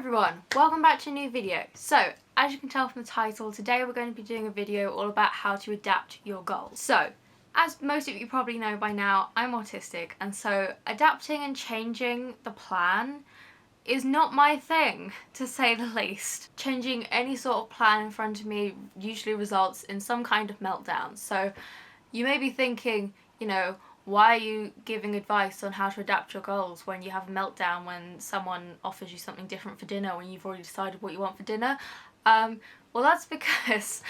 everyone, welcome back to a new video. So, as you can tell from the title, today we're going to be doing a video all about how to adapt your goals. So, as most of you probably know by now, I'm autistic, and so adapting and changing the plan is not my thing, to say the least. Changing any sort of plan in front of me usually results in some kind of meltdown. So, you may be thinking, why are you giving advice on how to adapt your goals when you have a meltdown when someone offers you something different for dinner when you've already decided what you want for dinner? Well, that's because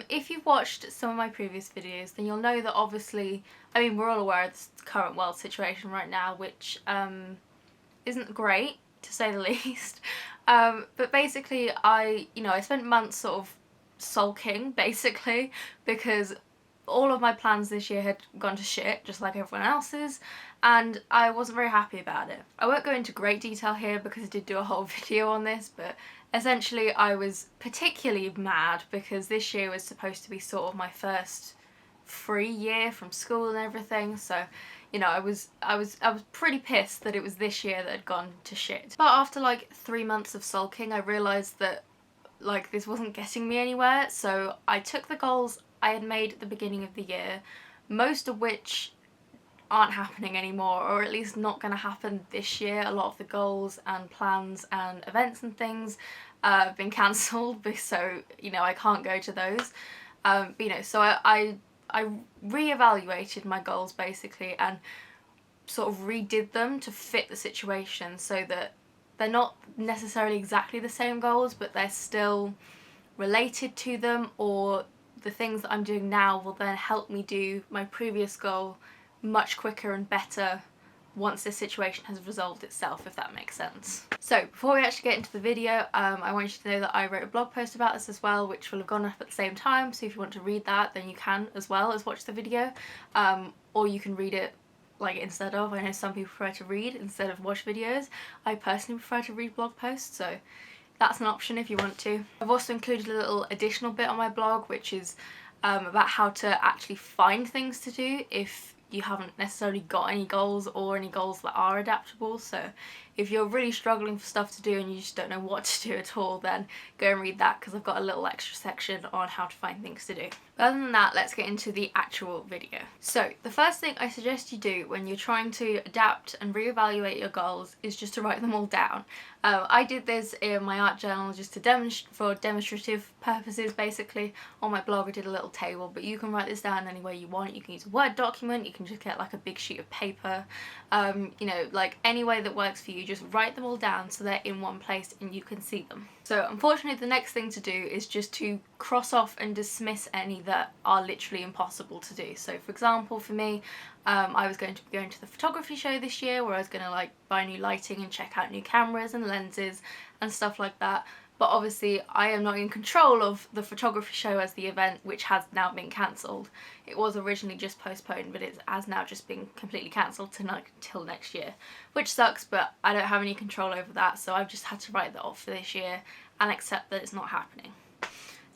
if you've watched some of my previous videos, then you'll know that obviously, we're all aware of the current world situation right now, which isn't great, to say the least. But basically, I spent months sort of sulking, basically, because all of my plans this year had gone to shit, just like everyone else's, and I wasn't very happy about it. I won't go into great detail here because I did do a whole video on this, but essentially I was particularly mad because this year was supposed to be sort of my first free year from school and everything, so I was pretty pissed that it was this year that had gone to shit. But after like 3 months of sulking, I realised that this wasn't getting me anywhere, so I took the goals I had made at the beginning of the year, most of which aren't happening anymore, or at least not going to happen this year. A lot of the goals and plans and events and things have been cancelled, so I can't go to those. So I re-evaluated my goals basically and sort of redid them to fit the situation so that they're not necessarily exactly the same goals, but they're still related to them, or the things that I'm doing now will then help me do my previous goal much quicker and better once this situation has resolved itself, if that makes sense. So before we actually get into the video, I want you to know that I wrote a blog post about this as well, which will have gone up at the same time, so if you want to read that then you can as well as watch the video, or you can read it instead of. I know some people prefer to read instead of watch videos. I personally prefer to read blog posts, so that's an option if you want to. I've also included a little additional bit on my blog which is about how to actually find things to do if you haven't necessarily got any goals or any goals that are adaptable. So if you're really struggling for stuff to do and you just don't know what to do at all, then go and read that because I've got a little extra section on how to find things to do. But other than that, let's get into the actual video. So the first thing I suggest you do when you're trying to adapt and reevaluate your goals is just to write them all down. I did this in my art journal just to for demonstrative purposes basically. On my blog I did a little table, but you can write this down any way you want. You can use a Word document, you can just get like a big sheet of paper, any way that works for you. Just write them all down so they're in one place and you can see them. So unfortunately the next thing to do is just to cross off and dismiss any that are literally impossible to do. So for example, for me, I was going to be going to the photography show this year where I was going to buy new lighting and check out new cameras and lenses and stuff like that. But obviously I am not in control of the photography show as the event, which has now been cancelled. It was originally just postponed, but it has now just been completely cancelled till next year, which sucks, but I don't have any control over that, so I've just had to write that off for this year and accept that it's not happening.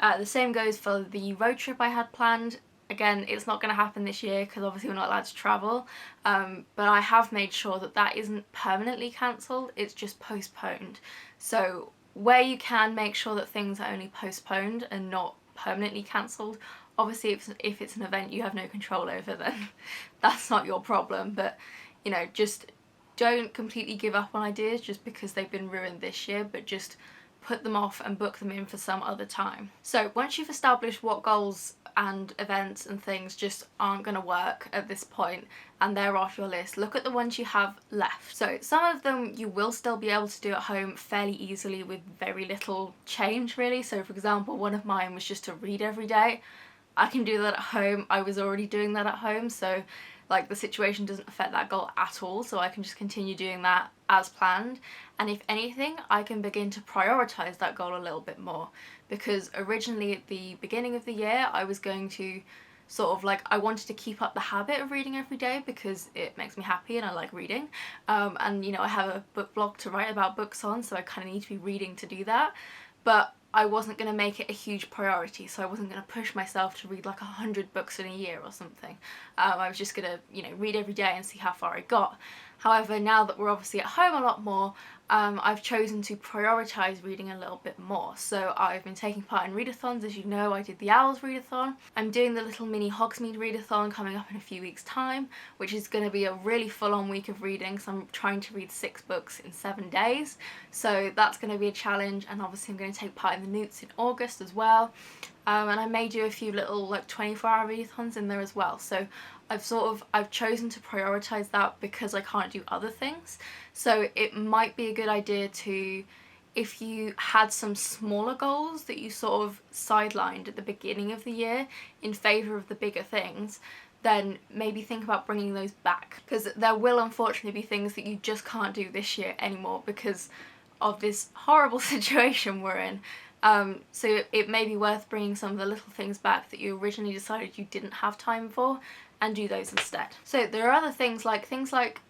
The same goes for the road trip I had planned. Again, it's not going to happen this year because obviously we're not allowed to travel, but I have made sure that that isn't permanently cancelled, it's just postponed. So where you can, make sure that things are only postponed and not permanently cancelled. Obviously if it's an event you have no control over, then that's not your problem, but just don't completely give up on ideas just because they've been ruined this year, but just put them off and book them in for some other time. So once you've established what goals and events and things just aren't going to work at this point and they're off your list, look at the ones you have left. So some of them you will still be able to do at home fairly easily with very little change really. So for example, one of mine was just to read every day. I can do that at home. I was already doing that at home, so the situation doesn't affect that goal at all, so I can just continue doing that as planned. And if anything, I can begin to prioritise that goal a little bit more, because originally at the beginning of the year I was going to I wanted to keep up the habit of reading every day because it makes me happy and I like reading, and I have a book blog to write about books on, so I kind of need to be reading to do that, but I wasn't going to make it a huge priority, so I wasn't going to push myself to read 100 books in a year or something. I was just going to read every day and see how far I got. However, now that we're obviously at home a lot more, I've chosen to prioritise reading a little bit more. So I've been taking part in readathons. As you know, I did the Owls readathon. I'm doing the little mini Hogsmeade readathon coming up in a few weeks' time, which is going to be a really full-on week of reading. So I'm trying to read 6 books in 7 days. So that's going to be a challenge, and obviously I'm going to take part in the Newts in August as well. And I may do a few little like 24-hour readathons in there as well. So I've chosen to prioritise that because I can't do other things. So it might be a good idea to, if you had some smaller goals that you sort of sidelined at the beginning of the year in favour of the bigger things, then maybe think about bringing those back, because there will unfortunately be things that you just can't do this year anymore because of this horrible situation we're in. So it may be worth bringing some of the little things back that you originally decided you didn't have time for, and do those instead. So there are other things like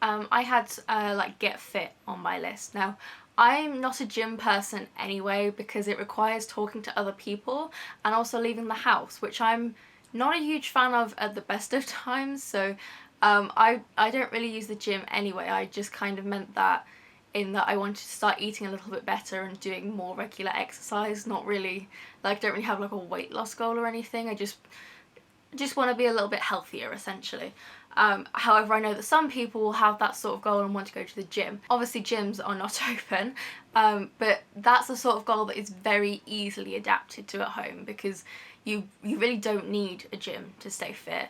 I had like Get Fit on my list. Now, I'm not a gym person anyway because it requires talking to other people and also leaving the house, which I'm not a huge fan of at the best of times. So I don't really use the gym anyway. I just kind of meant that in that I wanted to start eating a little bit better and doing more regular exercise. Not really, like, I don't really have like a weight loss goal or anything. I just want to be a little bit healthier, essentially. However, I know that some people will have that sort of goal and want to go to the gym. Obviously gyms are not open, but that's the sort of goal that is very easily adapted to at home, because you really don't need a gym to stay fit.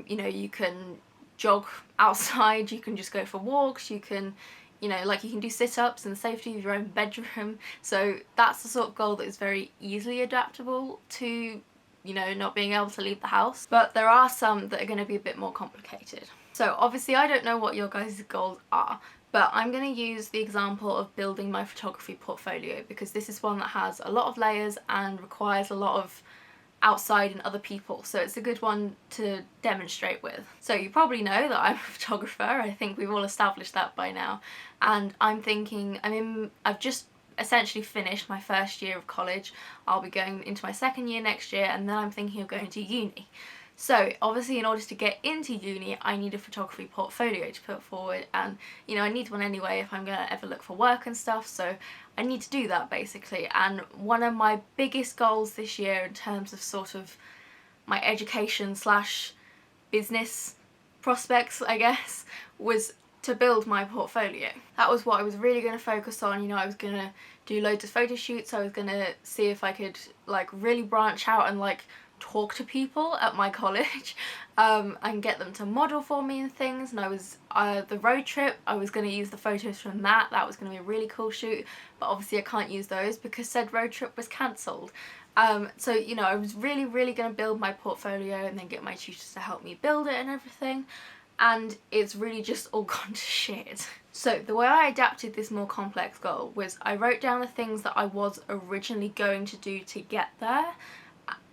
You know, you can jog outside, you can just go for walks, you can, you know, like, you can do sit-ups in the safety of your own bedroom. So that's the sort of goal that is very easily adaptable to, you know, not being able to leave the house. But there are some that are going to be a bit more complicated. So obviously I don't know what your guys' goals are, but I'm going to use the example of building my photography portfolio, because this is one that has a lot of layers and requires a lot of outside and other people, so it's a good one to demonstrate with. So you probably know that I'm a photographer. I think we've all established that by now, and I'm thinking, I've just essentially finished my first year of college. I'll be going into my second year next year, and then I'm thinking of going to uni. So obviously in order to get into uni, I need a photography portfolio to put forward, and you know, I need one anyway if I'm gonna ever look for work and stuff, so I need to do that basically. And one of my biggest goals this year in terms of sort of my education slash business prospects, I guess, was to build my portfolio. That was what I was really going to focus on. You know, I was going to do loads of photo shoots. I was going to see if I could like really branch out and like talk to people at my college and get them to model for me and things. And I was the road trip, I was going to use the photos from that. That was going to be a really cool shoot, but obviously I can't use those because said road trip was cancelled. So you know, I was really going to build my portfolio and then get my tutors to help me build it and everything, and it's really just all gone to shit. So the way I adapted this more complex goal was I wrote down the things that I was originally going to do to get there,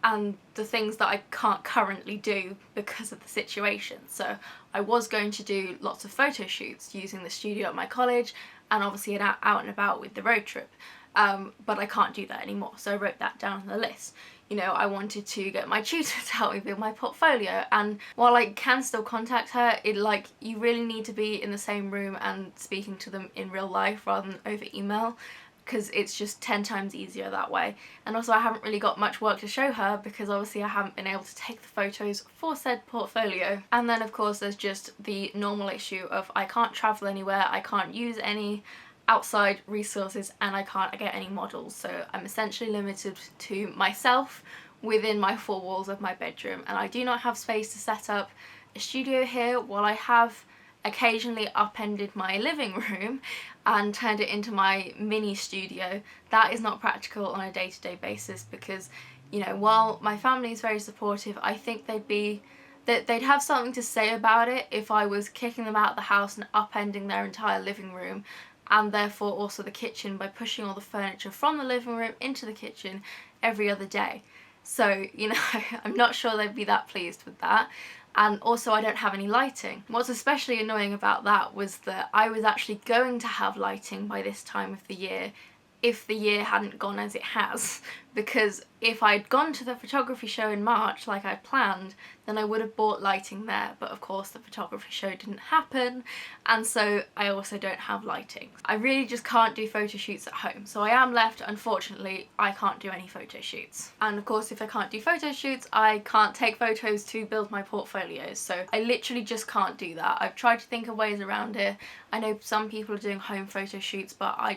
and the things that I can't currently do because of the situation. So I was going to do lots of photo shoots using the studio at my college, and obviously out and about with the road trip, but I can't do that anymore, so I wrote that down on the list. You know, I wanted to get my tutor to help me build my portfolio, and while I can still contact her, you really need to be in the same room and speaking to them in real life rather than over email, because it's just 10 times easier that way. And also I haven't really got much work to show her because obviously I haven't been able to take the photos for said portfolio. And then of course there's just the normal issue of I can't travel anywhere, I can't use any outside resources, and I can't get any models, so I'm essentially limited to myself within my 4 walls of my bedroom. And I do not have space to set up a studio here. While I have occasionally upended my living room and turned it into my mini studio, that is not practical on a day-to-day basis, because, you know, while my family is very supportive, I think they'd have something to say about it if I was kicking them out of the house and upending their entire living room, and therefore also the kitchen, by pushing all the furniture from the living room into the kitchen every other day. So, you know, I'm not sure they'd be that pleased with that. And also I don't have any lighting. What's especially annoying about that was that I was actually going to have lighting by this time of the year if the year hadn't gone as it has, because if I'd gone to the photography show in March like I planned, then I would have bought lighting there, but of course the photography show didn't happen, and so I also don't have lighting. I really just can't do photo shoots at home, so I am left, unfortunately, I can't do any photo shoots. And of course if I can't do photo shoots, I can't take photos to build my portfolios, so I literally just can't do that. I've tried to think of ways around it. I know some people are doing home photo shoots, but I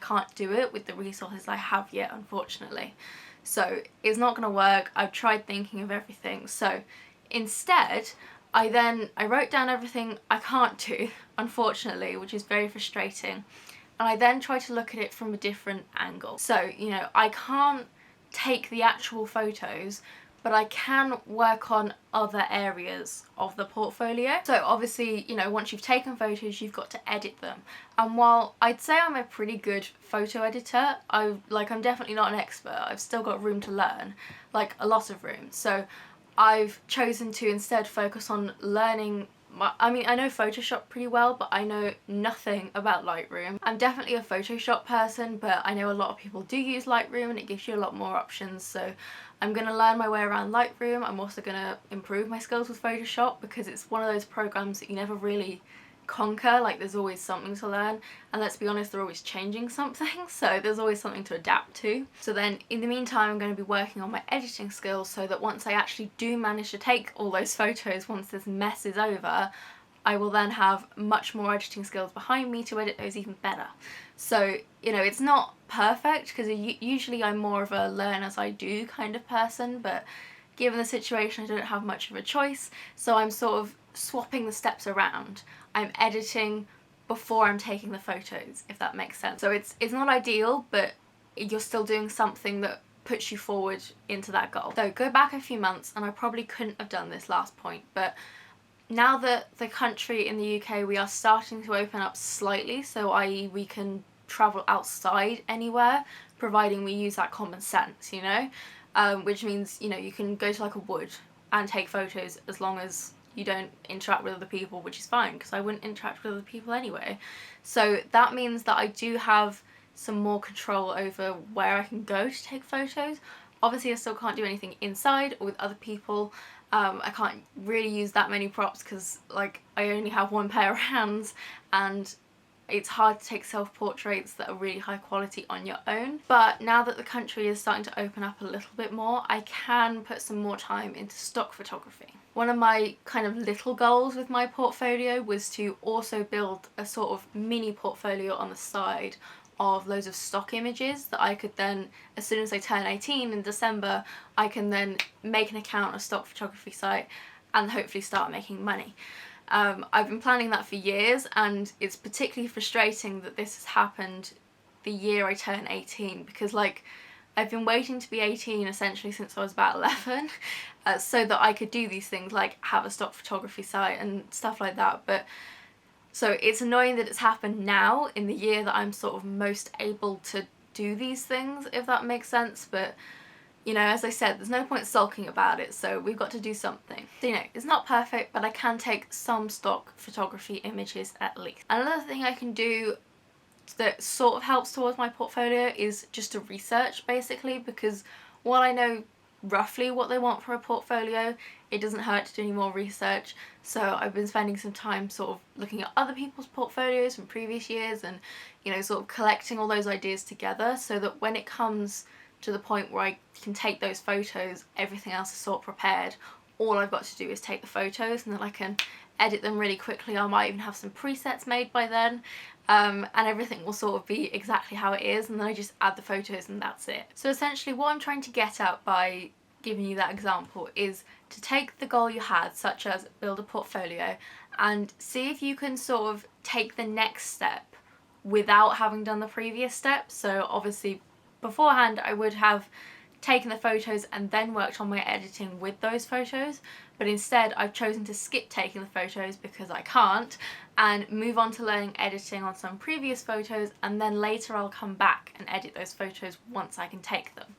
can't do it with the resources I have yet, unfortunately. So it's not gonna work. I've tried thinking of everything. So instead, I wrote down everything I can't do, unfortunately, which is very frustrating. And I then tried to look at it from a different angle. So, you know, I can't take the actual photos, but I can work on other areas of the portfolio. So obviously, you know, once you've taken photos, you've got to edit them. And while I'd say I'm a pretty good photo editor, I'm definitely not an expert. I've still got room to learn, like a lot of room. So I've chosen to instead focus on learning I know Photoshop pretty well, but I know nothing about Lightroom. I'm definitely a Photoshop person, but I know a lot of people do use Lightroom and it gives you a lot more options, so I'm going to learn my way around Lightroom. I'm also going to improve my skills with Photoshop because it's one of those programs that you never really conquer. Like, there's always something to learn, and let's be honest, they're always changing something, so there's always something to adapt to. So then in the meantime, I'm going to be working on my editing skills so that once I actually do manage to take all those photos, once this mess is over, I will then have much more editing skills behind me to edit those even better. So, you know, it's not perfect because usually I'm more of a learn as I do kind of person, but given the situation I don't have much of a choice, so I'm sort of swapping the steps around. I'm editing before I'm taking the photos, if that makes sense. So it's not ideal, but you're still doing something that puts you forward into that goal. So go back a few months, and I probably couldn't have done this last point, but now that the country in the UK, we are starting to open up slightly, so i.e. we can travel outside anywhere, providing we use that common sense, you know? Which means, you know, you can go to like a wood and take photos as long as you don't interact with other people, which is fine because I wouldn't interact with other people anyway. So that means that I do have some more control over where I can go to take photos. Obviously I still can't do anything inside or with other people. I can't really use that many props because, like, I only have one pair of hands and it's hard to take self-portraits that are really high quality on your own. But now that the country is starting to open up a little bit more, I can put some more time into stock photography. One of my kind of little goals with my portfolio was to also build a sort of mini portfolio on the side of loads of stock images that I could then, as soon as I turn 18 in December, I can then make an account on a stock photography site and hopefully start making money. I've been planning that for years, and it's particularly frustrating that this has happened the year I turn 18 because, like, I've been waiting to be 18 essentially since I was about 11 so that I could do these things like have a stock photography site and stuff like that. But so it's annoying that it's happened now in the year that I'm sort of most able to do these things, if that makes sense. But, you know, as I said, there's no point sulking about it, so we've got to do something. So, you know, it's not perfect, but I can take some stock photography images at least. Another thing I can do that sort of helps towards my portfolio is just to research, basically, because while I know roughly what they want for a portfolio, it doesn't hurt to do any more research. So I've been spending some time sort of looking at other people's portfolios from previous years and, you know, sort of collecting all those ideas together so that when it comes to the point where I can take those photos, everything else is sort of prepared. All I've got to do is take the photos and then I can edit them really quickly. I might even have some presets made by then, and everything will sort of be exactly how it is, and then I just add the photos and that's it. So essentially what I'm trying to get at by giving you that example is to take the goal you had, such as build a portfolio, and see if you can sort of take the next step without having done the previous step. So obviously beforehand I would have taken the photos and then worked on my editing with those photos, but instead I've chosen to skip taking the photos because I can't and move on to learning editing on some previous photos, and then later I'll come back and edit those photos once I can take them.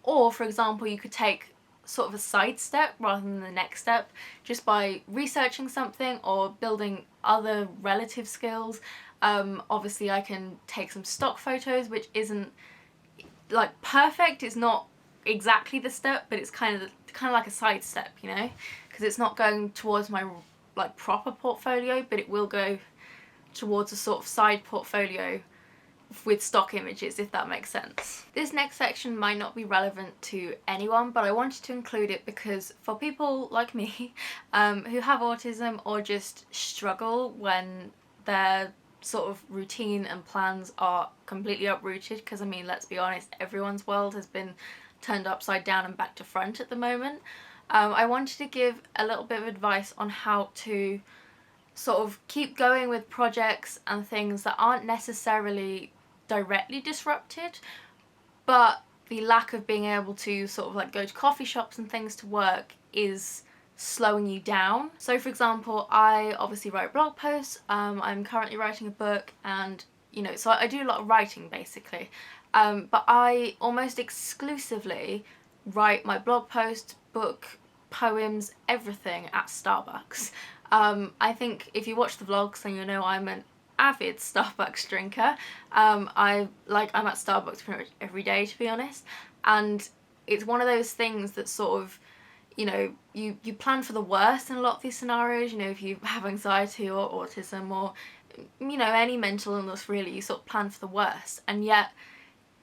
Or, for example, you could take sort of a side step rather than the next step just by researching something or building other relative skills. Obviously I can take some stock photos, which isn't like perfect is not exactly the step, but it's kind of like a side step, you know, because it's not going towards my like proper portfolio, but it will go towards a sort of side portfolio with stock images, if that makes sense. This next section might not be relevant to anyone, but I wanted to include it because for people like me who have autism or just struggle when their sort of routine and plans are completely uprooted, because I mean, let's be honest, everyone's world has been turned upside down and back to front at the moment. I wanted to give a little bit of advice on how to sort of keep going with projects and things that aren't necessarily directly disrupted, but the lack of being able to sort of like go to coffee shops and things to work is slowing you down. So for example, I obviously write blog posts, I'm currently writing a book, and you know, so I do a lot of writing basically, but I almost exclusively write my blog post, book, poems, everything at Starbucks. I think if you watch the vlogs then you'll know I'm an avid Starbucks drinker. I'm at Starbucks pretty much every day, to be honest, and it's one of those things that sort of, you know, you plan for the worst in a lot of these scenarios. You know, if you have anxiety or autism or, you know, any mental illness really, you sort of plan for the worst, and yet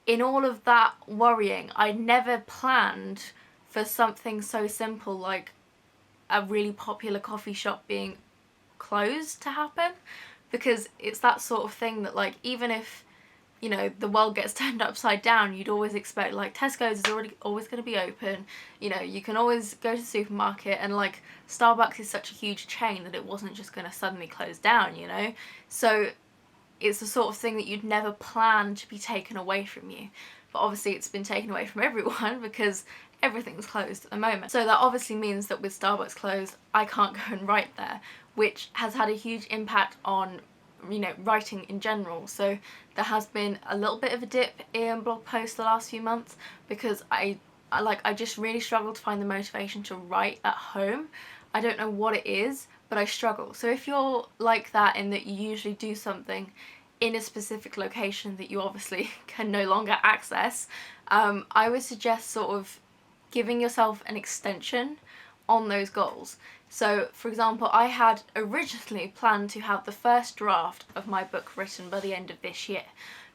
in all of that worrying I never planned for something so simple like a really popular coffee shop being closed to happen. Because it's that sort of thing that, like, even if, you know, the world gets turned upside down, you'd always expect, like, Tesco's is always going to be open, you know, you can always go to the supermarket, and like Starbucks is such a huge chain that it wasn't just going to suddenly close down, you know. So it's the sort of thing that you'd never plan to be taken away from you, but obviously it's been taken away from everyone because everything's closed at the moment. So that obviously means that with Starbucks closed, I can't go and write there, which has had a huge impact on, you know, writing in general. So there has been a little bit of a dip in blog posts the last few months because I just really struggle to find the motivation to write at home. I don't know what it is, but I struggle. So if you're like that, in that you usually do something in a specific location that you obviously can no longer access, I would suggest sort of giving yourself an extension on those goals. So for example, I had originally planned to have the first draft of my book written by the end of this year,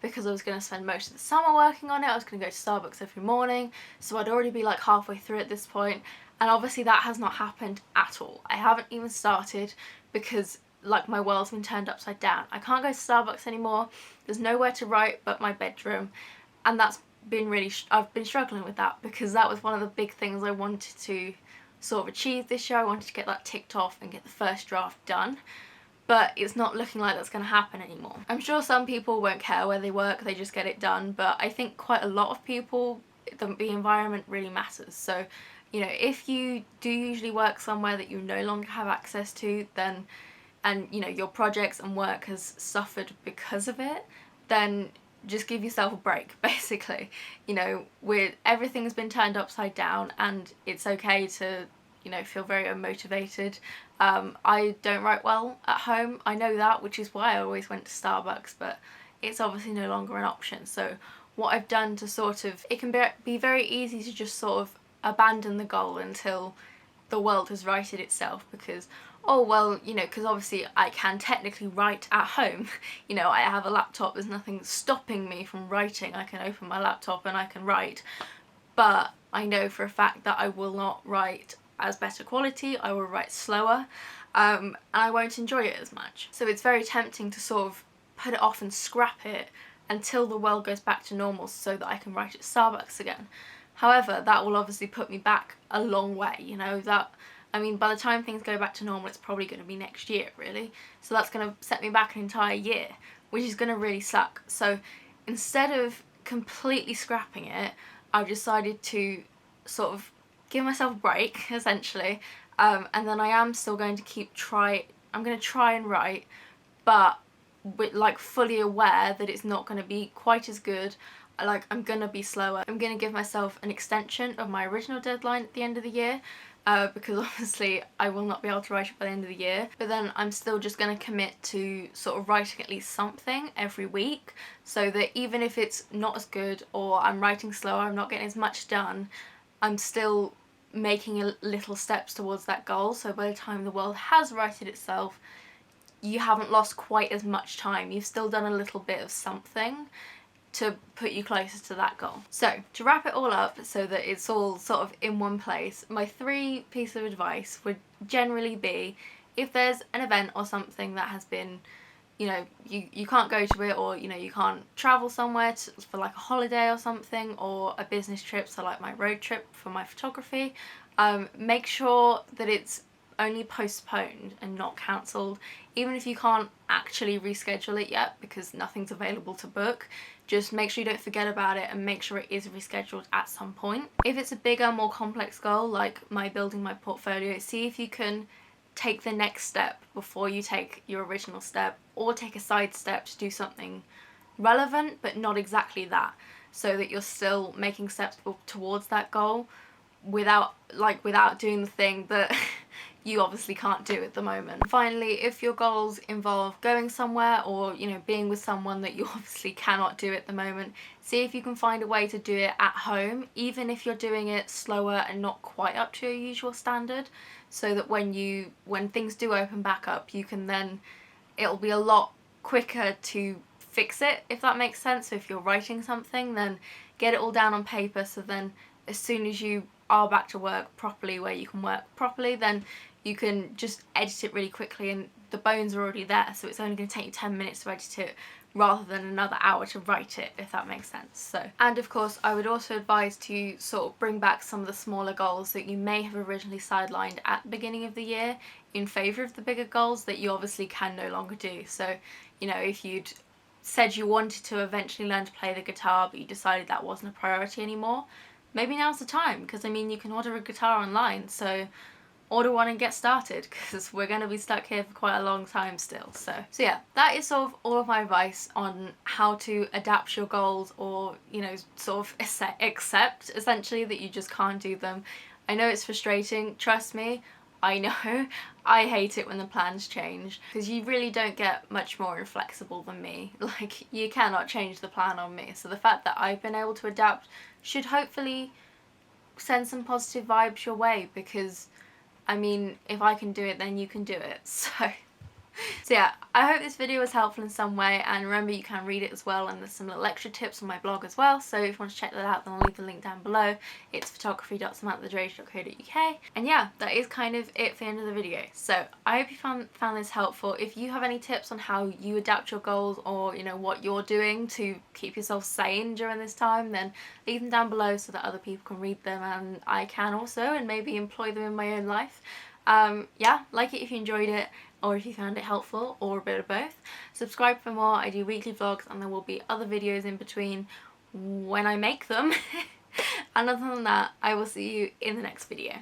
because I was going to spend most of the summer working on it. I was going to go to Starbucks every morning, so I'd already be like halfway through at this point, and obviously that has not happened at all. I haven't even started because like my world's been turned upside down. I can't go to Starbucks anymore, there's nowhere to write but my bedroom, and that's been really, I've been struggling with that because that was one of the big things I wanted to sort of achieve this year. I wanted to get that ticked off and get the first draft done, but it's not looking like that's going to happen anymore. I'm sure some people won't care where they work, they just get it done, but I think quite a lot of people, the environment really matters. So, you know, if you do usually work somewhere that you no longer have access to, then, and you know, your projects and work has suffered because of it, then just give yourself a break, basically. You know, everything's been turned upside down, and it's okay to, you know, feel very unmotivated. I don't write well at home, I know that, which is why I always went to Starbucks, but it's obviously no longer an option. So what I've done to sort of, it can be very easy to just sort of abandon the goal until the world has righted itself, because, oh well, you know, because obviously I can technically write at home. You know, I have a laptop, there's nothing stopping me from writing. I can open my laptop and I can write, but I know for a fact that I will not write as better quality, I will write slower, and I won't enjoy it as much. So it's very tempting to sort of put it off and scrap it until the world goes back to normal so that I can write at Starbucks again. However, that will obviously put me back a long way, you know, that, I mean, by the time things go back to normal, it's probably going to be next year, really. So that's going to set me back an entire year, which is going to really suck. So instead of completely scrapping it, I've decided to sort of give myself a break, essentially. And then I am still going to I'm going to try and write, but with, like, fully aware that it's not going to be quite as good. Like, I'm going to be slower. I'm going to give myself an extension of my original deadline at the end of the year. because obviously I will not be able to write it by the end of the year, but then I'm still just going to commit to sort of writing at least something every week, so that even if it's not as good or I'm writing slower, I'm not getting as much done, I'm still making little steps towards that goal. So by the time the world has righted itself, you haven't lost quite as much time. You've still done a little bit of something to put you closer to that goal. So to wrap it all up so that it's all sort of in one place, my 3 pieces of advice would generally be, if there's an event or something that has been, you know, you can't go to it, or you know, you can't travel somewhere for like a holiday or something, or a business trip, so like my road trip for my photography, make sure that it's only postponed and not cancelled. Even if you can't actually reschedule it yet because nothing's available to book, just make sure you don't forget about it and make sure it is rescheduled at some point. If it's a bigger, more complex goal like my building my portfolio, see if you can take the next step before you take your original step, or take a side step to do something relevant but not exactly that, so that you're still making steps towards that goal without doing the thing that you obviously can't do at the moment. Finally, if your goals involve going somewhere, or you know, being with someone that you obviously cannot do at the moment, see if you can find a way to do it at home, even if you're doing it slower and not quite up to your usual standard, so that when things do open back up, you can then, it'll be a lot quicker to fix it, if that makes sense. So if you're writing something, then get it all down on paper, so then as soon as you are back to work properly, where you can work properly, then you can just edit it really quickly, and the bones are already there, so it's only going to take you 10 minutes to edit it rather than another hour to write it, if that makes sense. So, and of course I would also advise to sort of bring back some of the smaller goals that you may have originally sidelined at the beginning of the year in favour of the bigger goals that you obviously can no longer do. So, you know, if you'd said you wanted to eventually learn to play the guitar but you decided that wasn't a priority anymore, maybe now's the time, because I mean, you can order a guitar online, so order one and get started, because we're going to be stuck here for quite a long time still. So yeah, that is sort of all of my advice on how to adapt your goals, or you know, sort of accept essentially that you just can't do them. I know it's frustrating, trust me, I know. I hate it when the plans change, because you really don't get much more inflexible than me. Like, you cannot change the plan on me, so the fact that I've been able to adapt should hopefully send some positive vibes your way, because I mean, if I can do it, then you can do it. So yeah, I hope this video was helpful in some way, and remember, you can read it as well, and there's some little extra tips on my blog as well, so if you want to check that out, then I'll leave the link down below. It's photography.samanthadrage.co.uk. And yeah, that is kind of it for the end of the video. So I hope you found this helpful. If you have any tips on how you adapt your goals, or you know, what you're doing to keep yourself sane during this time, then leave them down below so that other people can read them, and I can also, and maybe employ them in my own life. Yeah, like it if you enjoyed it, or if you found it helpful, or a bit of both. Subscribe for more. I do weekly vlogs, and there will be other videos in between when I make them. And other than that, I will see you in the next video.